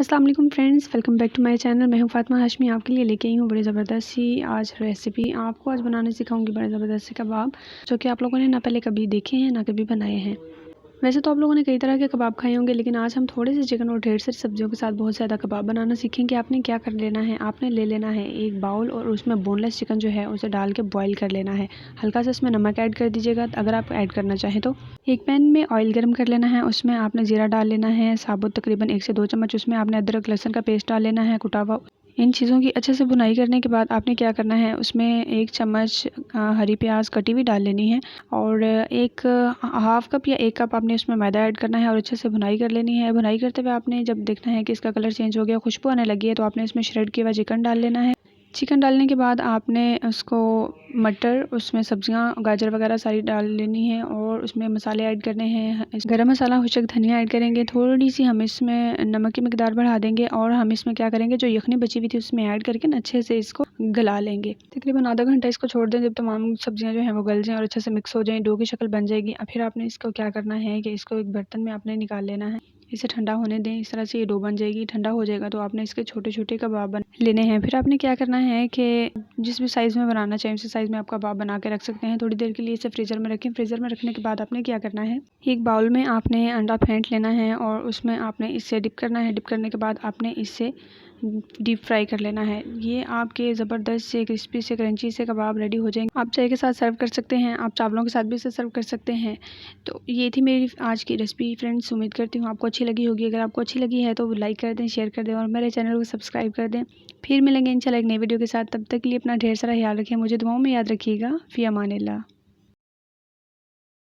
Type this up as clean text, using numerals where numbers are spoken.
अस्सलाम वालेकुम friends, welcome back to my channel. मैं हूं फातिमा हाशमी, आपके लिए लेके आई हूं बड़ी ज़बरदस्त सी आज रेसिपी। आपको आज बनाने सिखाऊंगी बड़े ज़बरदस्त से कबाब, जो कि आप लोगों ने ना पहले कभी देखे हैं ना कभी बनाए हैं। वैसे तो आप लोगों ने कई तरह के कबाब खाए होंगे, लेकिन आज हम थोड़े से चिकन और ढेर सारी सब्जियों के साथ बहुत ज़्यादा कबाब बनाना सीखेंगे। आपने क्या कर लेना है, आपने ले लेना है एक बाउल और उसमें बोनलेस चिकन जो है उसे डाल के बॉईल कर लेना है। हल्का सा इसमें नमक ऐड कर दीजिएगा अगर आप ऐड करना चाहें तो। एक पैन में ऑयल गर्म कर लेना है, उसमें आपने ज़ीरा डाल लेना है साबुत, तकरीबन 1 से 2 चम्मच। उसमें आपने अदरक लहसुन का पेस्ट डाल लेना है कुटा हुआ। इन चीज़ों की अच्छे से भुनाई करने के बाद आपने क्या करना है, उसमें 1 चम्मच हरी प्याज कटी हुई डाल लेनी है और एक हाफ़ कप या 1 कप आपने उसमें मैदा ऐड करना है और अच्छे से भुनाई कर लेनी है। भुनाई करते हुए आपने जब देखना है कि इसका कलर चेंज हो गया, खुशबू आने लगी है, तो आपने इसमें श्रेड किया हुआ चिकन डाल लेना है। चिकन डालने के बाद आपने उसको मटर, उसमें सब्जियां, गाजर वगैरह सारी डाल लेनी है और उसमें मसाले ऐड करने हैं। गरम मसाला, खुशक धनिया ऐड करेंगे। थोड़ी सी हम इसमें नमक की मिकदार बढ़ा देंगे और हम इसमें क्या करेंगे, जो यखनी बची हुई थी उसमें ऐड करके ना अच्छे से इसको गला लेंगे। तकरीबन आधा घंटा इसको छोड़ दें, जब तमाम सब्जियां जो हैं वो गल जाएं और अच्छे से मिक्स हो जाएं, डो की शक्ल बन जाएगी। फिर आपने इसको क्या करना है कि इसको एक बर्तन में आपने निकाल लेना है, इसे ठंडा होने दें। इस तरह से ये डो बन जाएगी। ठंडा हो जाएगा तो आपने इसके छोटे छोटे कबाब बन लेने हैं। फिर आपने क्या करना है कि जिस भी साइज़ में बनाना चाहें उसी साइज़ में आप कबाब बना के रख सकते हैं। थोड़ी देर के लिए इसे फ्रीज़र में रखें। फ्रीज़र में रखने के बाद आपने क्या करना है, एक बाउल में आपने अंडा फेंट लेना है और उसमें आपने इसे डिप करना है। डिप करने के बाद आपने इसे डीप फ्राई कर लेना है। ये आपके ज़बरदस्त से क्रिस्पी से क्रंची से कबाब रेडी हो जाएंगे। आप चाय के साथ सर्व कर सकते हैं, आप चावलों के साथ भी इसे सर्व कर सकते हैं। तो ये थी मेरी आज की रेसिपी फ्रेंड्स। उम्मीद करती हूँ आपको अच्छी लगी होगी। अगर आपको अच्छी लगी है तो लाइक कर दें, शेयर कर दें और मेरे चैनल को सब्सक्राइब कर दें। फिर मिलेंगे इंशाल्लाह एक नई वीडियो के साथ। तब तक के लिए अपना ढेर सारा ख्याल रखें, मुझे दुआओं में याद रखिएगा। फ़ी अमानिल्लाह।